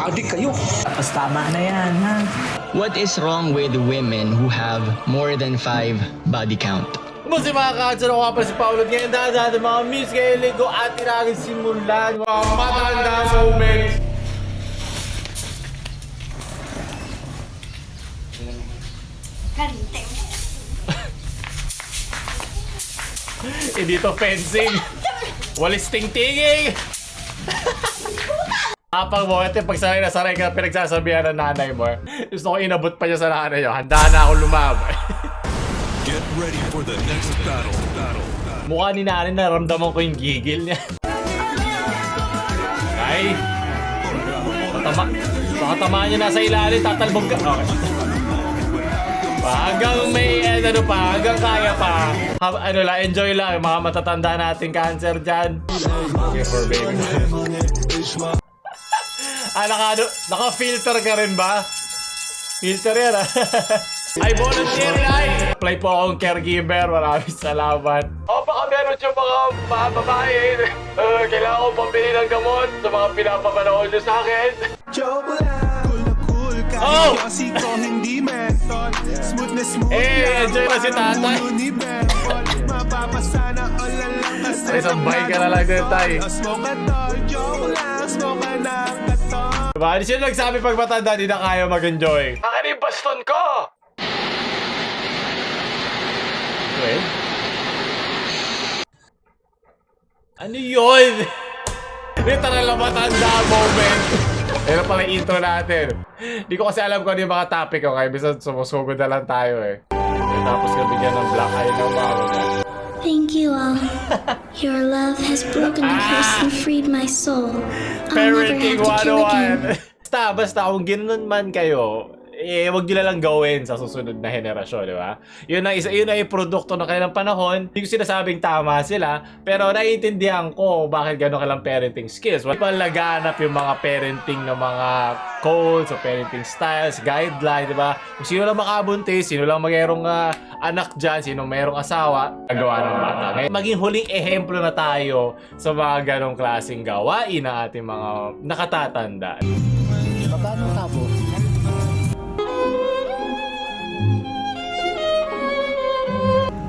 Adik kayo. Tapos tama na yan, ha? What is wrong with women who have more than 5 body count? Kasi mga katsura ko nga pala si Paolo. Ngayon dahil mga miss kayo ligo at tinagin simulan. Mga matanda moments. Dito fencing. Walis ting-tinging. Kapag mo, ito pag sanay na sanay ka pinagsasabihan ng nanay mo. Gusto ko inabot pa niya sa nanay niyo. Handa na ako lumabay. Get ready for the next battle. Mukha ni nanay, naramdaman ko yung gigil niya. Ay! Baka tamaan niya nasa ilalim, tatalbog ka. Okay. Hanggang may ano pa, hanggang kaya pa. Ano lang, enjoy lang yung mga matatanda nating cancer dyan. Okay for baby. Naka-filter ka rin ba? Filter yan Ay, volunteer ay! Apply po akong caregiver. Maraming salamat. Baka meron yung mga babae. Kailangan ko pambili ng gamot sa mga pinapapanood nyo sa akin. Oh! Enjoy na si tatay. Ay, sambay ka na lang din, tay. Diba? Hindi sila nagsabi pag matanda, di na kaya mag-enjoy. Akin yung baston ko! Okay. Ano yun? Literal na matanda moment. Pero pala yung intro natin. Hindi ko kasi alam kung ano yung mga topic, okay? Bisa sumusugod na lang tayo eh. Tapos kabigyan ng black eye ng bago na. Thank you all. Your love has broken the curse and freed my soul. I'll never Parenting have to kill again. 101. Basta kung ganoon man kayo, wag nyo lang gawin sa susunod na henerasyon, di ba? Yun ay produkto ng kanilang panahon. Hindi ko sinasabing tama sila, pero naiintindihan ko bakit gano'n kailang parenting skills. Wala pang laganap yung mga parenting ng mga codes o parenting styles, guidelines, di ba? Kung sino lang makabuntis, sino lang mayroong anak dyan, sino mayroong asawa, gagawa ng bata. Ngayon, maging huling ehemplo na tayo sa mga ganong klaseng gawain ng ating mga nakatatanda. Magkano tabo?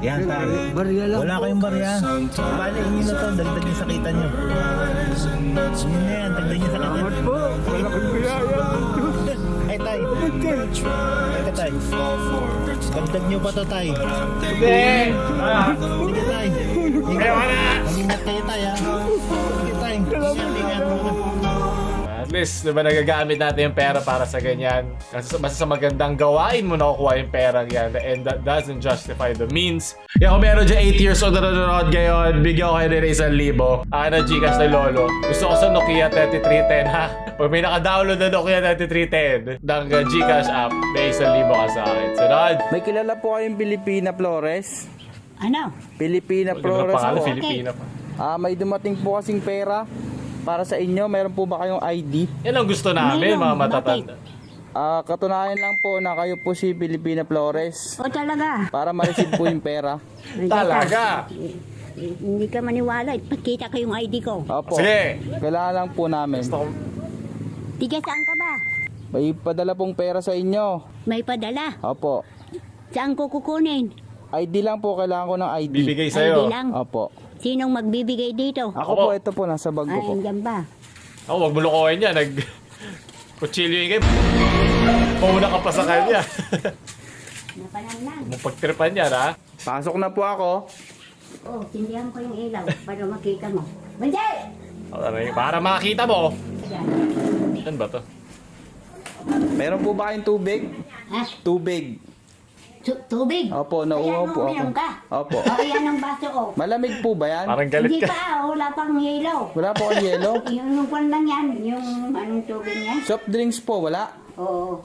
Yan, tayo. Barya lang. Wala kayong barya. Bale, inyo na to. Dagdag yung sakitan nyo. Yun na yan. Dagdag yung sakitan nyo. Po, wala kang biyaya. Ay, tay. Ito, tay. Dagdag nyo pa to, tay. Hindi! Sige, tay. Kaya wala! Mag-ingat kayo, tay, ha. Sige, tay. Ingat. At least, di ba, nagagamit natin yung pera para sa ganyan. Kasi basta sa magandang gawain mo nakukuha yung perang yan. And that doesn't justify the means. Kaya kung meron dyan 8 years old na nanonood ngayon, bigyan ko kayo nila 1,000. Na Gcash na lolo. Gusto ko sa Nokia 3310, ha? Pag may naka-download na Nokia 3310 ng Gcash app, may 1,000 ka sa akin. Sunod! May kilala po kayong Pilipina Flores? Ano? Pilipina Flores Pangalan, po. Filipina pa. May dumating po kasing pera para sa inyo. Meron po ba kayong ID? Yan ang gusto namin, Mayroon, mga matatanda. Katunayan lang po na kayo po si Pilipina Flores O talaga? para ma-receive po yung pera. Talaga! Hindi ka maniwala. Ipakita ko yung ID ko. Opo. Sige! Kailangan lang po namin. Gusto ko... Tiga saan ka ba? May padala pong pera sa inyo. May padala. Opo. Saan ko kukunin? ID lang po. Kailangan ko ng ID. Bibigay ID sa'yo. lang. Opo. Sinong magbibigay dito? Ako Opo. po, ito po. Nasa bag ko Ay, po. andyan ba? Ako, wag mo lukohin yan. Kutsilyo yung game. Pauna ka pa sa kanya. Napanangnan. Mapagtripan yan, ha? Pasok na po ako. Oh, tindihan ko yung ilaw para makita mo. Banjay! Para makita mo. Saan ba to? Meron po ba kayong tubig? Ha? Tubig. Tubig? Opo, nauuhaw po ako. Meron ka? Opo. O, yan ang baso ko. Malamig po ba yan? Parang galit Hindi ka. pa, wala pang yelo. Wala po kang yelo? Yung kwan lang yan, yung anong tubig niya. Soft drinks po, wala? Oo.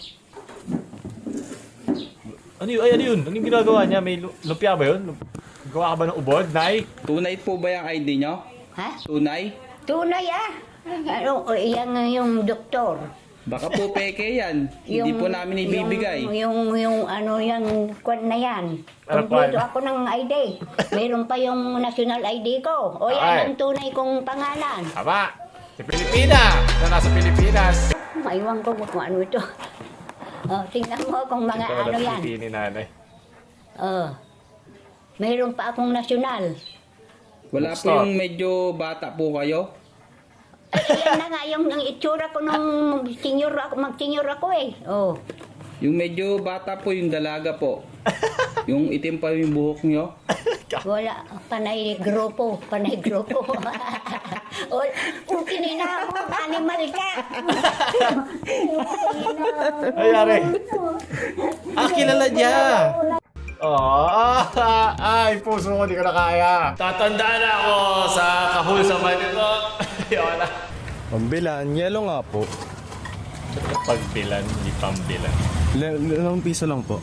Ano yun? Ay, ano yun? Anong ginagawa niya? May lumpia ba yun? Gawa ka ba ng ubod, Nay? Tunay po ba yung ID nyo? Ha? Tunay? Tunay ah. Ano, yan yung doktor. Baka po peke yan. Hindi po namin ibibigay. Yung ano yung kwan na yan. Ano Kompleto kwan? ako ng ID. Meron pa yung national ID ko. O Ay. yan ang tunay kong pangalan. Tama! Si Pilipina na nasa Pinas. Maiwan ko kung ano ito. Oh, tingnan mo kung mga Ito ano na yan. ni nanay. Oh. Mayroon pa akong nasyonal. Wala po yung medyo bata po kayo? Yan na nga yung itsura ko nung mag-senior ako eh. Oh. Yung medyo bata po yung dalaga po. Yung itim pa yung buhok nyo. Wala, panay grupo. Okay na ako, animal ka. Ay, are. Kilala niya. Ay, puso ko, di ko na kaya. Tatandaan ako sa kahulsaman nito. Yun na. Pambilan, yelo nga po. Pagbilan, hindi pambilan. 5 piso lang po.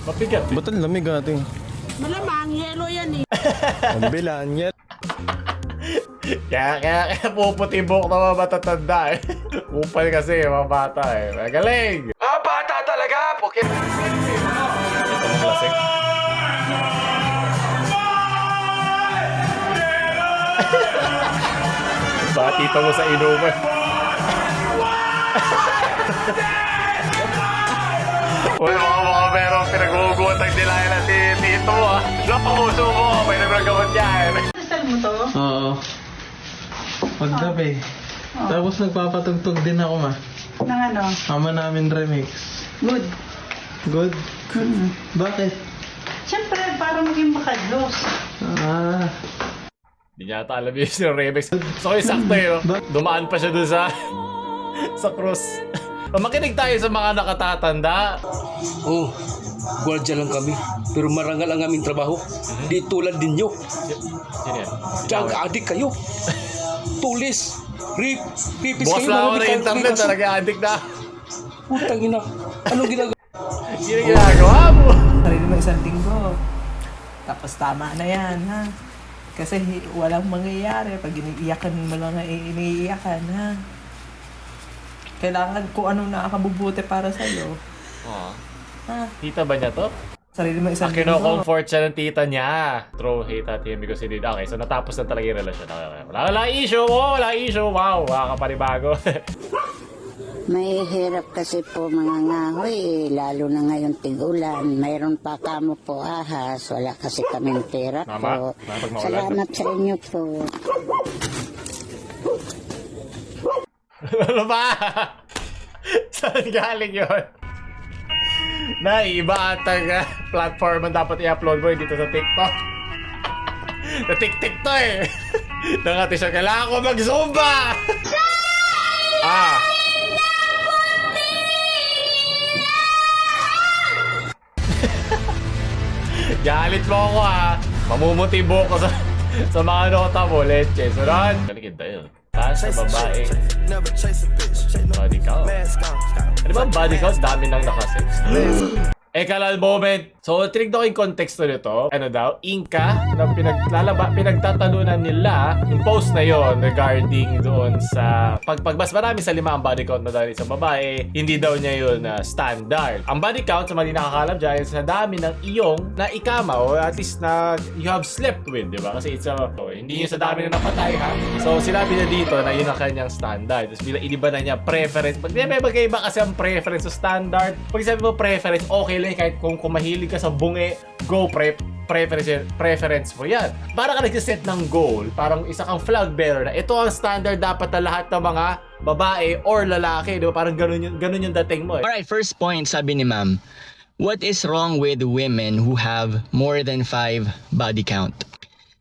Mapigat. Ba't ang lamig natin? Malamang, yelo yan eh. Pambilan, yelo. Kaya puputi buhok na mga matatanda eh. Upal kasi mga bata eh. Magaling! Bata talaga! Pukit! Ito mong lasing. Bati pa mo sa inuman. Uy, mga merong pinag-uuguan ang nilaya na si Tito mo ah. Loko, puso mo. May nagagawan yan. Oo. Paggabi. Tapos nagpapatugtog din ako ma. Nang ano? Ama namin remix. Good. Good? Bakit? Siyempre, para maging makadlos. Ah. Hindi niya ata alam yung remix. So yung sakto yun. Dumaan pa siya dun sa krus. Makinig tayo sa mga nakatatanda. Oh, gwardiya lang kami. Pero marangal ang aming trabaho. Di tulad ninyo. Sino yan? Tiyag adik kayo. Tulis. Pipis Boss kayo. lang ako marami ng kayo internet. kaso. Talaga addict na. Putang ina. Anong ginagawa? Sino ginagawa mo? Sarili mo isang linggo. Tapos tama na yan, ha? Kasi walang mangyayari pag iniiyakan mo lang na iniiyakan, ha? Kailangan kung anong nakakabubuti para sa'yo. Oh. Ha? Tita ba niya to? Sarili mo isang Kino-comfort siya ng tita niya. Throw hate at him because he did. Okay, so natapos na talaga yung relasyon. Okay. Wala issue. Wala issue. Wow, makakapanibago. May hirap kasi po mga ngahoy, lalo na ngayon tig-ulan. Mayroon pa kamo po ahas, wala kasi kaming pera po. Salamat sa inyo po. Ano ba? Saan galing yun? Iba atang platform ang dapat i-upload mo dito sa TikTok. Sa TikTok to eh. Nangati siya, kailangan ko mag-zumba! Galit mo ako ha. Mamumuti buhok ko sa mga nota mo, leche. So ron, galigid tayo. Taas sa babae. Body count. Ano ba body count? Dami nang nakasex. Kalal moment. So, tinignan ko yung konteksto nito. Ano daw? Inka na pinagtatalunan nila yung post na yon regarding doon sa mas marami sa 5 ang body count na dahil sa babae. Hindi daw niya yun standard. Ang body count sa mga nakakalam dyan sa dami ng iyong na ikama o at least na you have slept with, di ba? Kasi it's hindi yun sa dami na napatay ha. So, sinabi na dito na yun ang kanyang standard. Tapos bilang iniba na niya preference. Pag may magkaiba kasi ang preference sa standard. Pag sabi mo preference, okay lang kahit kung mahilig ka sa bunge, go preference mo yan. Para ka nag-set ng goal, parang isa kang flag bearer na ito ang standard dapat na lahat ng mga babae or lalaki, di ba? Parang ganun yung dating mo eh. Alright, first point, sabi ni ma'am, what is wrong with women who have more than 5 body count?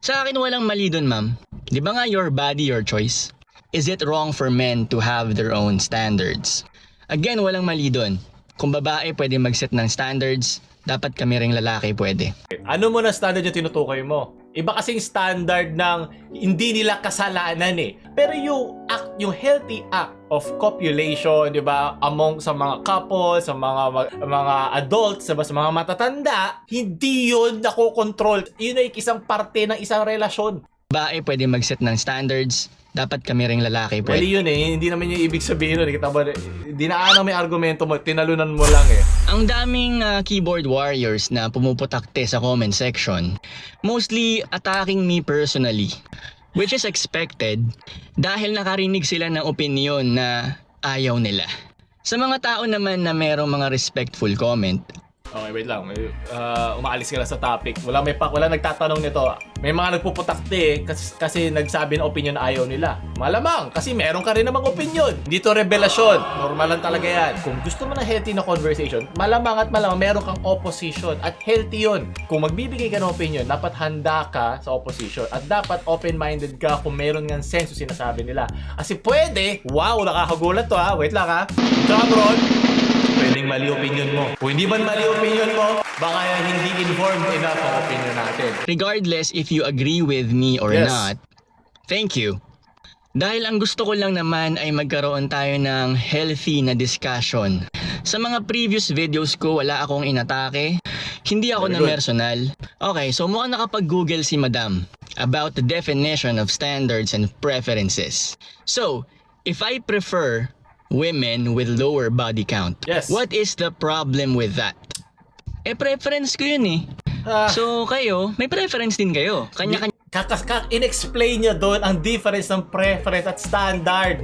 Sa akin, walang mali dun, ma'am. Di ba nga your body, your choice? Is it wrong for men to have their own standards? Again, walang mali dun. Kung babae pwede mag-set ng standards, dapat kami ring lalaki pwede. Ano mo na standard yung tinutukoy mo? Iba kasing standard ng hindi nila kasalanan eh. Pero yung healthy act of copulation, di ba, among sa mga couple, sa mga adults, sa mga matatanda, hindi yun nakokontrol. Yun ay isang parte ng isang relasyon. Babae pwede mag-set ng standards, dapat kami ring lalaki pwede. Mali yun eh, hindi naman yung ibig sabihin nun. Dinaan may argumento mo, tinalunan mo lang eh. Ang daming keyboard warriors na pumuputakte sa comment section, mostly attacking me personally. which is expected dahil nakarinig sila ng opinyon na ayaw nila. Sa mga tao naman na merong mga respectful comment, Okay, wait lang. Umaalis ka lang sa topic. Wala nagtatanong nito. May mga nagpuputakte kasi nagsabi ng opinion na ayaw nila. Malamang, kasi meron ka rin namang opinion. Dito revelasyon. Normal lang talaga yan. Kung gusto mo ng healthy na conversation, malamang meron kang opposition. At healthy yun. Kung magbibigay ka ng opinion, dapat handa ka sa opposition. At dapat open-minded ka kung meron ngang sense yung sinasabi nila. Kasi pwede, wow, nakakagulat to ha. Wait lang ha. Drum roll. Pwedeng mali opinion mo. Kung hindi man mali opinion mo, baka hindi informed enough ang opinion natin. regardless if you agree with me or Yes. not, thank you. Dahil ang gusto ko lang naman ay magkaroon tayo ng healthy na discussion. Sa mga previous videos ko, wala akong inatake. Hindi ako Very na good. personal. Okay, so mukhang nakapag-google si Madam about the definition of standards and preferences. So, if I prefer women with lower body count, Yes. what is the problem with that? Preference ko yun eh. So kayo, may preference din kayo. Kanya-kanya. In-explain niya doon ang difference ng preference at standard.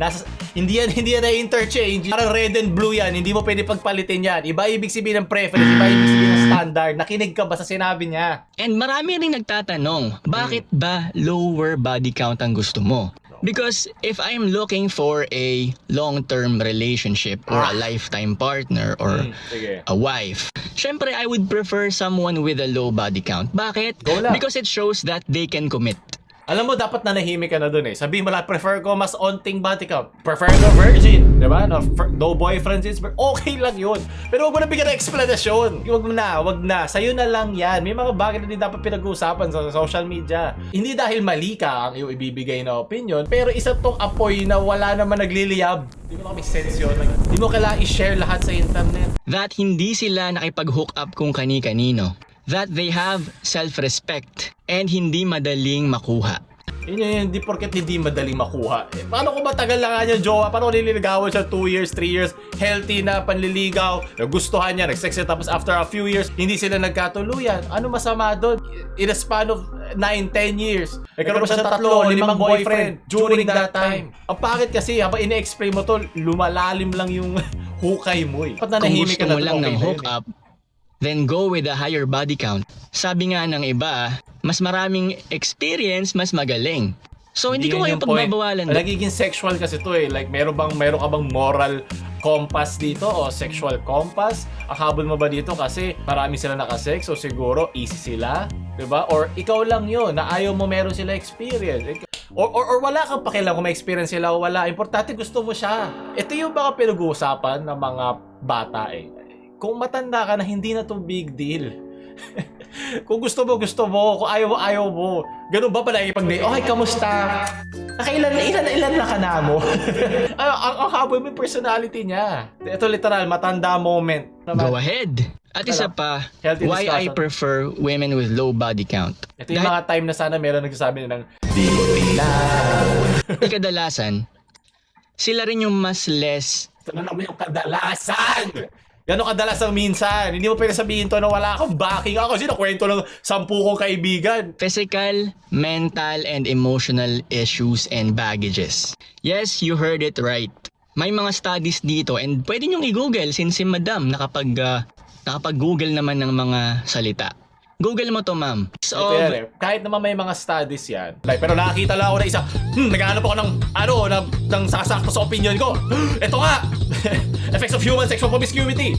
Hindi yan na-interchange. Parang red and blue yan. Hindi mo pwede pagpalitin yan. Iba ibig sabihin ng preference, iba ibig sabihin ng standard. Nakinig ka ba sa sinabi niya? And marami rin nagtatanong, bakit ba lower body count ang gusto mo? Because if I'm looking for a long-term relationship or a lifetime partner or Sige. a wife, syempre I would prefer someone with a low body count. Bakit? Go lang. Because it shows that they can commit. Alam mo, dapat nanahimik ka na dun eh. Sabihin mo lang, prefer ko mas onting body count. Prefer ko virgin. Diba? No boyfriends is okay lang yun. Pero huwag mo na bigyan ng explanation. Huwag na. Sa'yo na lang yan. May mga bagay na din dapat pinag-uusapan sa social media. Hindi dahil mali ka ang iyong ibibigay na opinion, pero isa tong apoy na wala naman nagliliyab. Hindi mo na kami sense yun. Hindi mo kailangan i-share lahat sa internet. That hindi sila nakipag-hook up kung kani-kanino. That they have self-respect and hindi madaling makuha. Yun, hindi porket hindi madaling makuha. Paano kung matagal lang nga niya jowa? Paano kung nililigawan siya 2 years, 3 years, healthy na panliligaw, nagustuhan niya, nag-sex niya, tapos after a few years, hindi sila nagkatuluyan. Ano masama doon? In a span of 9-10 years. Nagkaroon siya ng 3-5 boyfriend during that time. Ang pangit kasi, habang ine-explain mo to, lumalalim lang yung hukay mo eh. Kung gusto mo lang ng hook up, then go with a higher body count. Sabi nga ng iba, mas maraming experience, mas magaling. So hindi ko kayo pagbabawalan. Nagiging sexual kasi to eh. Like meron ka bang moral compass dito o sexual compass? Ang habol mo ba dito kasi marami sila nakasex so siguro easy sila, 'di ba? Or ikaw lang 'yon na ayaw mo meron sila experience. Or wala kang pakialam kung may experience sila o wala. Importante gusto mo siya. Ito yung mga pinag-uusapan ng mga bata eh. Kung matanda ka na, hindi na to big deal. Kung gusto mo, kung ayaw mo. Ganun ba pala ipag-date? Okay, kamusta? Ilan na ka na mo? ang habol mo yung personality niya. Ito literal, matanda moment. Go ahead. At isa pa, why I prefer women with low body count. Ito yung mga time na sana meron nagsasabi ng di ko kadalasan, sila rin yung mas less. Ano naman yung kadalasan? Gano'ng kadalasang minsan? Hindi mo pwede sabihin to na wala akong backing ako kasi nakwento ng 10 kong kaibigan. Physical, mental, and emotional issues and baggages. Yes, you heard it right. May mga studies dito and pwede nyong i-google since si Madam nakapag-google naman ng mga salita. Google mo to, ma'am. So, kahit naman may mga studies yan. Pero nakakita lang ako na isa, naghahanap ako ng sasakto sa opinion ko. Ito nga! Effects of human sexual promiscuity.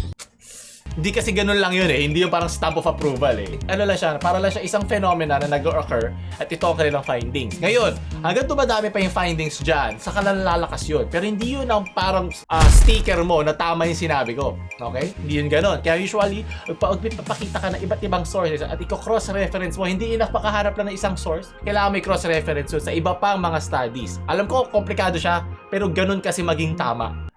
Hindi kasi ganun lang yun eh. Hindi yung parang stamp of approval eh. Ano lang siya, para lang siya isang phenomena na nag-occur at ito ang kanilang findings. Ngayon, hanggang dumadami pa yung findings dyan, saka lalakas yun. Pero hindi yun ang parang sticker mo na tama yung sinabi ko. Okay? Hindi yun ganun. Kaya usually, magpapakita ka ng iba't ibang sources at i-cross-reference mo. Hindi enough makahanap lang ng isang source. Kailangan may cross-reference yun sa iba pang mga studies. Alam ko, komplikado siya, pero ganun kasi maging tama.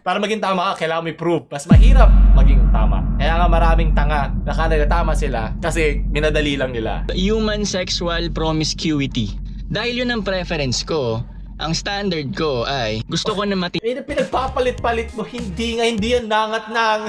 Para maging tama ka, kailangan may proof. Mas mahirap maging tama. Kaya nga maraming tanga na kanila tama sila kasi minadali lang nila. Human sexual promiscuity. Dahil yun ang preference ko, Ang standard ko ay gusto ko na Pinagpapalit-palit mo, hindi yan nangat nang.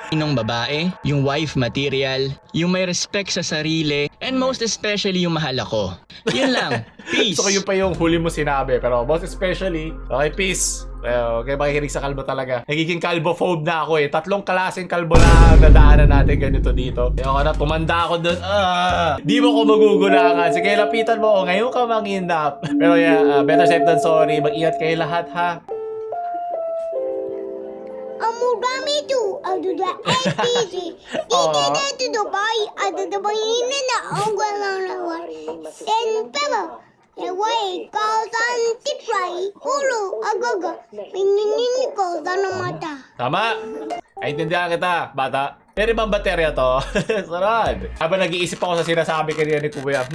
matinong babae, yung wife material, yung may respect sa sarili, and most especially yung mahal ako. Yun lang. Peace. So, yun pa yung huli mo sinabi. Pero most especially, okay, peace. Okay, makikinig sa kalbo talaga. Nagiging kalbophobe na ako eh. 3 klaseng kalbo na dadaanan natin ganito dito. Kaya ako na, tumanda ako dun. Di mo ko magugulangan. Sige, lapitan mo. Ngayon ka manginap. Pero yeah, better safe than sorry. Mag-ingat kayo lahat ha. Amugami tu, adu da APG. Iti da tu Dubai, adu da bayina na ongwalang lawan. Sen peba. Away, kausan tipray, ulo, agaga. Pininin ko sa mata. Tama. Naintindihan kita, bata. Pero ibang baterya to. Sarad. Habang nag-iisip ako sa sinasabi kanina ni Kuya,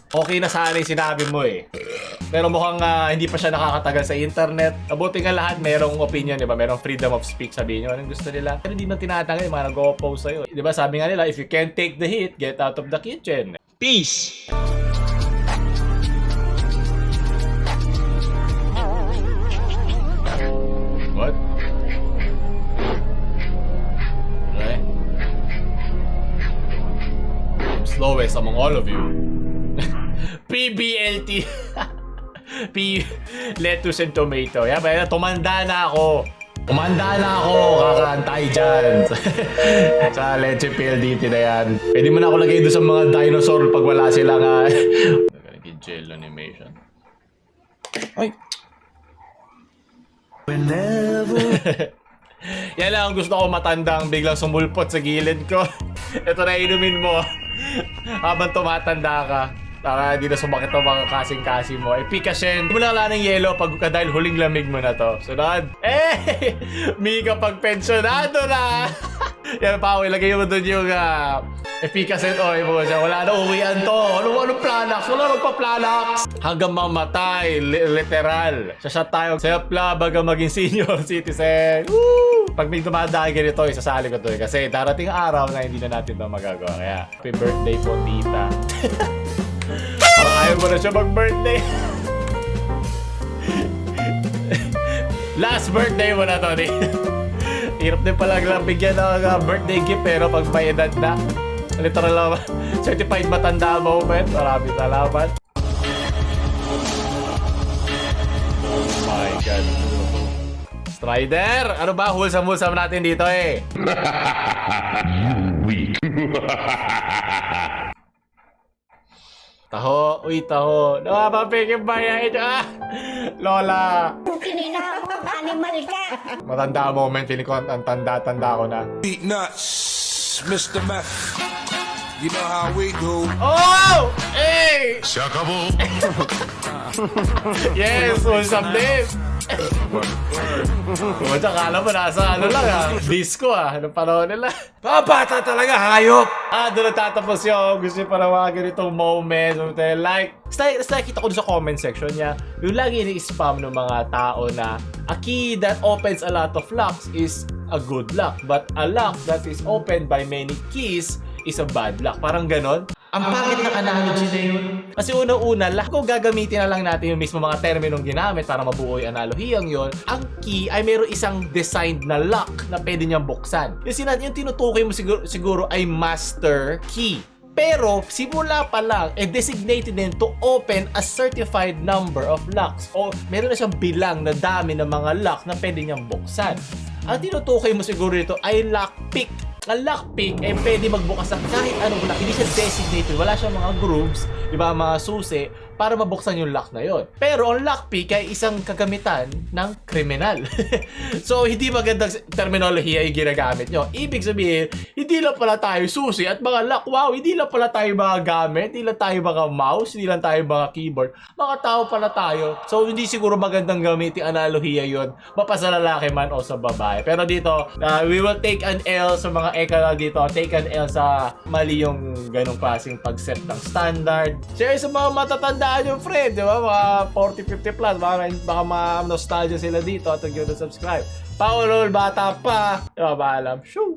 okay na sana yung sinabi mo eh. Pero mukhang hindi pa siya nakakatagal sa internet. Mabuti nga lahat, merong opinion, di ba? Merong freedom of speech, sabihin nyo. Anong gusto nila? Pero hindi na tinatanggal yung mga nag-oppose sa'yo. Di ba? Sabi nga nila, if you can't take the heat, get out of the kitchen. Peace. What? Okay. I'm slowest among all of you. PBLT. Lettuce and tomato. Yeah, pero tumanda na ako. Kakantay dyan. Sa Leche PLDT na yan. Pwede mo na ako lagay doon sa mga dinosaur pag wala sila nga. Gel animation. Ay. Yan lang ang gusto ko, matandang biglang sumulpot sa gilid ko. Ito na inumin mo habang tumatanda ka para hindi na sumakit ang mga kasing-kasing mo. Epikasen, hindi mo na kailangan ng yelo dahil huling lamig mo na to. Sunod, Mika pagpensyonado na. Yan pa, ilagay mo doon yung Epikasen oil mo siya. Wala na uwian to. Anong planax? Wala magpa-planax. Hanggang mamatay, literal. Siya tayo. Self-love hanggang maging senior citizen. Woo! Pag may dumadaan ganito, isasali ko to eh. Kasi darating araw na hindi na natin ito magagawa. Kaya, happy birthday po, tita. Parang ayaw mo na siya mag-birthday. Last birthday mo na to, di. Hirap din pala lang bigyan ng birthday gift pero pag may edad na. Literal lang, certified matanda moment. Maraming salamat. Oh my God. Strider! Ano ba? Hulsam-hulsam natin dito eh. Taho. Uy, taho. Nakapapigil ba yan ito? Lola. Kinina ako, animal ka. Matanda moment. Feeling ko ang tanda-tanda ko na. Beat nuts, Mr. Meth. You know how we do. Oh! Hey! Shakabo. Yes! What's up, Dave? What's up? Kala mo nasa ano lang disco Anong panahon nila? Bata talaga, hayop! Doon natatapos yung gusto pa na mga ganitong moments. Like, nakikita ko doon sa comment section niya, yung lagi ini-spam ng mga tao na a key that opens a lot of locks is a good lock. But a lock that is opened by many keys is a bad luck. Parang ganon. Ang pangit ng analogy na yun. Kasi unang-una, kung gagamitin na lang natin yung mismo mga terminong ginamit para mabuo yung analogiyang yun, ang key ay mayroong isang designed na lock na pwede niyang buksan. Yung tinutukoy mo siguro ay master key. Pero, simula pa lang, designated din to open a certified number of locks. O meron na siyang bilang na dami ng mga lock na pwede niyang buksan. Ang tinutukoy mo siguro ito ay lockpick. Ang lockpick pwede magbukas ng kahit anong lock. Hindi siya designated. Wala siyang mga grooves, di ba, mga susi para mabuksan yung lock na yon. Pero ang lockpick ay isang kagamitan ng kriminal. So, hindi magandang terminolohiya yung ginagamit nyo. Ibig sabihin, hindi lang pala tayo susi at mga lock. Wow, hindi lang pala tayo mga gamit, hindi lang tayo mga mouse, hindi lang tayo mga keyboard. Mga tao pala tayo. So, hindi siguro magandang gamitin analohiya yon, mapa sa lalaki man o sa babae. Pero dito, we will take an L sa mga eka dito. Take an L sa mali yung ganong klaseng pag-set ng standard. Share sa mga matatandaan yung friend, di ba? Mga 40-50 plus. Baka ma-nostalgia sila dito at huwag yun na subscribe. Paulol, bata pa. Di ba ba alam? Shoo!